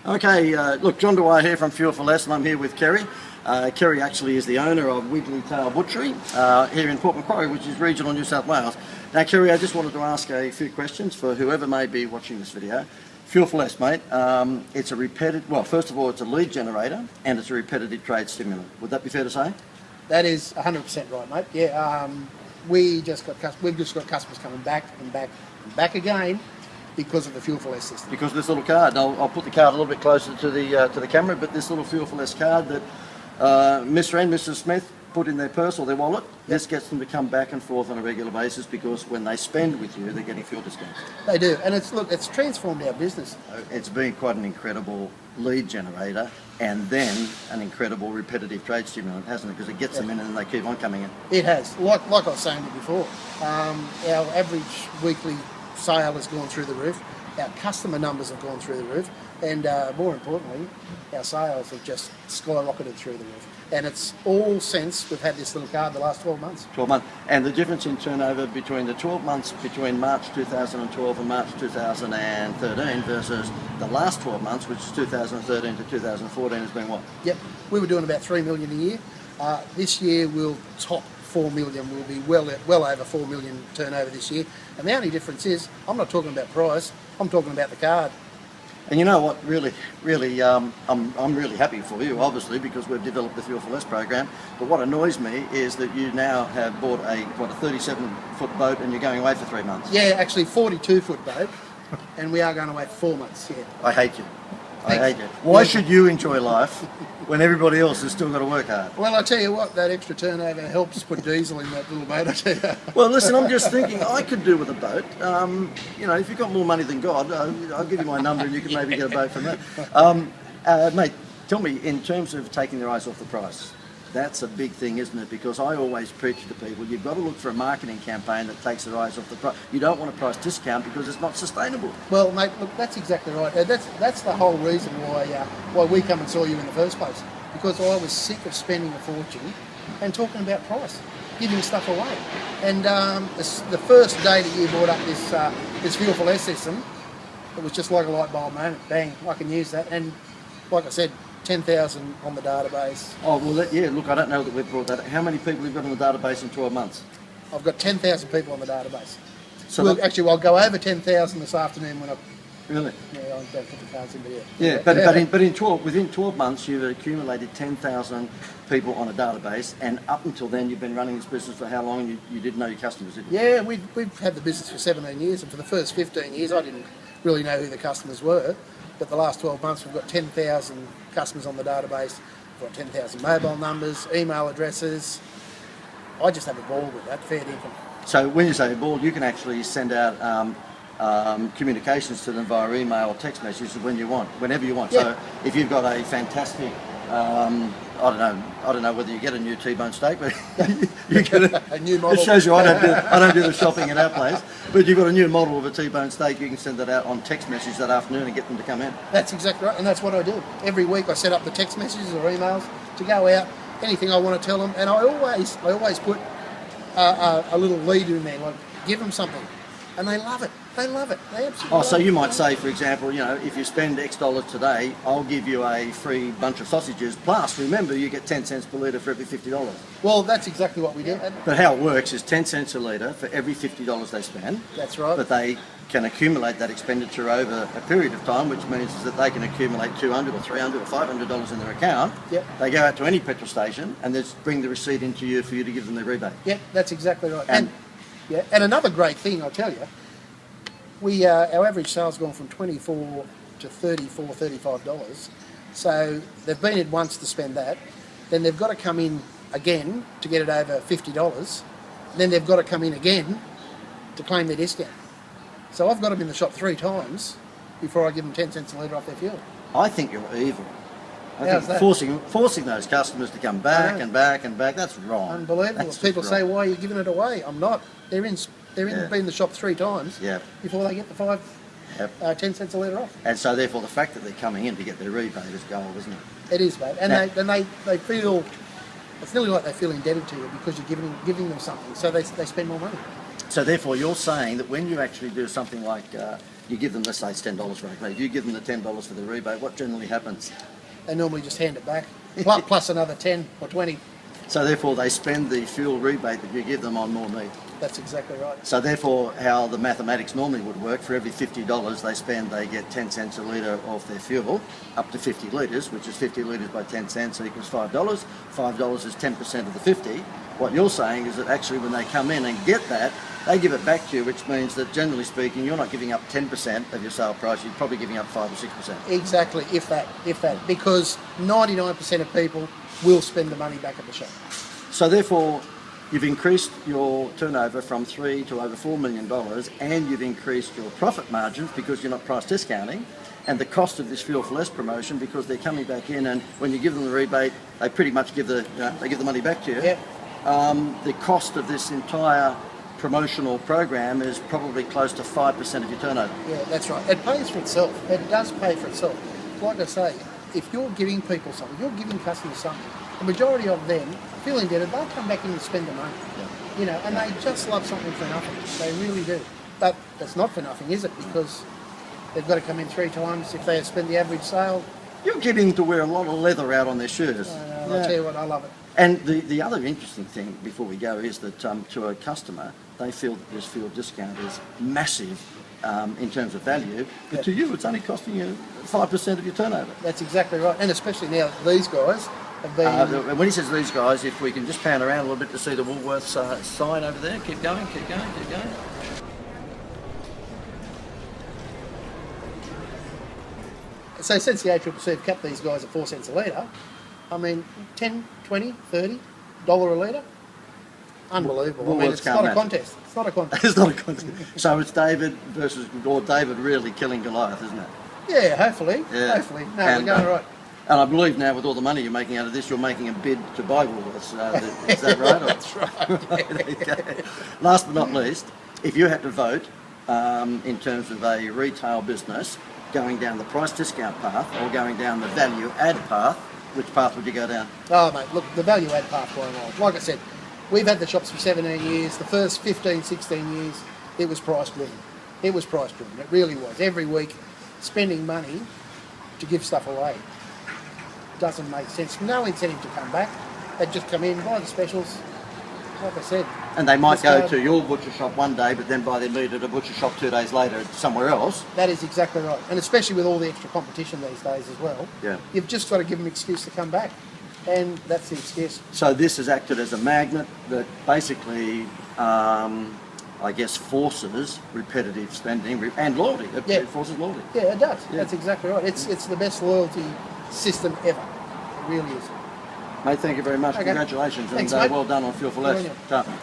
Okay, look, John Dwyer here from Fuel for Less, and I'm here with Kerry. Kerry actually is the owner of Wiggly Tail Butchery here in Port Macquarie, which is regional New South Wales. Now, Kerry, I just wanted to ask a few questions for whoever may be watching this video. Fuel for Less, mate. It's a repetitive, well, first of all, it's a lead generator and it's a repetitive trade stimulant. Would that be fair to say? That is 100% right, mate. Yeah, we've just got customers coming back and back and back again because of the Fuel for Less system. Because this little card, I'll put the card a little bit closer to the camera, but this little Fuel for Less card that Mr. and Mrs. Smith put in their purse or their wallet, this gets them to come back and forth on a regular basis because when they spend with you, they're getting fuel discounts. They do, and it's transformed our business. It's been quite an incredible lead generator and then an incredible repetitive trade stimulant, hasn't it? Because it gets them in and they keep on coming in. It has. Like I was saying before, our average weekly sale has gone through the roof. Our customer numbers have gone through the roof, and more importantly, our sales have just skyrocketed through the roof. And it's all since we've had this little card the last 12 months. 12 months. And the difference in turnover between the 12 months between March 2012 and March 2013 versus the last 12 months, which is 2013 to 2014, has been what? Yep. We were doing about 3 million a year. This year we'll top 4 million. We'll be well over 4 million turnover this year. And the only difference is, I'm not talking about price, I'm talking about the card. And you know what, really, I'm really happy for you, obviously, because we've developed the Fuel for Less program. But what annoys me is that you now have bought a 37-foot boat and you're going away for 3 months. Yeah, actually 42-foot boat, and we are going away for 4 months, yeah. I hate you. I hate you. Why should you enjoy life when everybody else has still got to work hard? Well, I tell you what, that extra turnover helps put diesel in that little boat, I tell you. Well, listen, I'm just thinking I could do with a boat. You know, if you've got more money than God, I'll give you my number and you can maybe get a boat from that. Mate, tell me, in terms of taking their eyes off the price, that's a big thing, isn't it? Because I always preach to people, you've got to look for a marketing campaign that takes their eyes off the price. You don't want a price discount because it's not sustainable. Well, mate, look, that's exactly right. That's the whole reason why we come and saw you in the first place. Because I was sick of spending a fortune and talking about price, giving stuff away. And the first day that you brought up this Fuel for Less system, it was just like a light bulb moment. Bang, I can use that. And like I said, 10,000 on the database. Oh, well, yeah, look, I don't know that we've brought that. How many people have you got on the database in 12 months? I've got 10,000 people on the database. So actually, I'll go over 10,000 this afternoon when I... Really? Yeah, I'm about to put the cards in, but yeah. Yeah, but within 12 months, you've accumulated 10,000 people on a database, and up until then, you've been running this business for how long? You didn't know your customers, did you? Yeah, we've had the business for 17 years, and for the first 15 years, I didn't really know who the customers were. But the last 12 months, we've got 10,000 customers on the database. We've got 10,000 mobile numbers, email addresses. I just have a ball with that, fair income. So when you say a ball, you can actually send out communications to them via email or text messages whenever you want. Yeah. So if you've got a fantastic, I don't know whether you get a new T-bone steak, but you get a new model. It shows you I don't do the shopping at our place. But you've got a new model of a T-bone steak, you can send that out on text message that afternoon and get them to come in. That's exactly right, and that's what I do. Every week I set up the text messages or emails to go out, anything I want to tell them, and I always put a little lead in there, like give them something, and they love it. They love it. They absolutely love it. So you might say, for example, you know, if you spend X dollars today, I'll give you a free bunch of sausages. Plus, remember, you get 10 cents per litre for every $50. Well, that's exactly what we do. But how it works is 10 cents a litre for every $50 they spend. That's right. But they can accumulate that expenditure over a period of time, which means that they can accumulate $200 or $300 or $500 in their account. Yep. They go out to any petrol station and they bring the receipt into you for you to give them their rebate. Yep, that's exactly right. And another great thing, I'll tell you, our average sales gone from $24 to $34, $35. So they've been in once to spend that. Then they've got to come in again to get it over $50. Then they've got to come in again to claim their discount. So I've got them in the shop 3 times before I give them 10 cents a litre off their fuel. I think you're evil. How's that? Forcing those customers to come back and back and back, that's wrong. Unbelievable. That's People say, wrong. why are you giving it away? I'm not. They're in the shop 3 times before they get the 10 cents a litre off. And so therefore the fact that they're coming in to get their rebate is gold, isn't it? It is, mate. And they feel, it's nearly like they feel indebted to you because you're giving them something, so they spend more money. So therefore you're saying that when you actually do something like you give them, let's say it's $10 for argument. If you give them the $10 for the rebate, what generally happens? They normally just hand it back, plus another 10 or 20. So therefore they spend the fuel rebate that you give them on more meat. That's exactly right. So therefore how the mathematics normally would work, for every $50 they spend, they get 10 cents a litre off their fuel, up to 50 litres, which is 50 litres by 10 cents equals $5. $5 is 10% of the 50. What you're saying is that actually when they come in and get that, they give it back to you, which means that generally speaking, you're not giving up 10% of your sale price, you're probably giving up 5 or 6%. Exactly, if that, because 99% of people will spend the money back at the shop. So therefore, you've increased your turnover from $3 to over $4 million, and you've increased your profit margins because you're not price discounting, and the cost of this Fuel for Less promotion because they're coming back in, and when you give them the rebate, they pretty much give the money back to you. Yep. The cost of this entire promotional program is probably close to 5% of your turnover. Yeah, that's right. It pays for itself. It does pay for itself. Like I say, if you're giving people something, you're giving customers something, the majority of them feel indebted, they'll come back in and spend the money. Yeah. You know, and they just love something for nothing. They really do. But that's not for nothing, is it? Because they've got to come in 3 times if they spend the average sale. You're getting to wear a lot of leather out on their shoes. I'll tell you what, I love it. And the other interesting thing before we go is that to a customer, they feel that this fuel discount is massive in terms of value, but Yep. to you it's only costing you 5% of your turnover. That's exactly right. And especially now that these guys have been... When he says these guys, if we can just pan around a little bit to see the Woolworths sign over there, keep going, keep going, keep going. So since the ACCC have capped these guys at 4 cents a litre, I mean, 10, 20, 30 dollar a litre? Unbelievable. I mean, Woolworths it's can't not a match. contest. It's not a contest. It's not a contest. So it's David David really killing Goliath, isn't it? Yeah, hopefully. Yeah. Hopefully. No, And, we're going right. And I believe now with all the money you're making out of this, you're making a bid to buy Woolworths. Is that right? That's right. There you go. Last but not least, if you had to vote in terms of a retail business going down the price discount path or going down the value add path, which path would you go down? Oh, mate, look, the value add path going on. Like I said, we've had the shops for 17 years. The first 15, 16 years, it was price driven. It was price driven. It really was. Every week, spending money to give stuff away doesn't make sense. No incentive to come back. They'd just come in, buy the specials. Like I said. And they might just go to your butcher shop one day, but then buy their meat at a butcher shop 2 days later somewhere else. That is exactly right. And especially with all the extra competition these days as well. Yeah. You've just got to give them an excuse to come back. And that's the excuse. So this has acted as a magnet that basically, I guess, forces repetitive spending and loyalty. It forces loyalty. Yeah, it does. Yeah. That's exactly right. It's the best loyalty system ever. It really is. Mate, thank you very much. Okay. Congratulations. Thanks, and mate. well done on Fuel for Good Less. on you. Ta.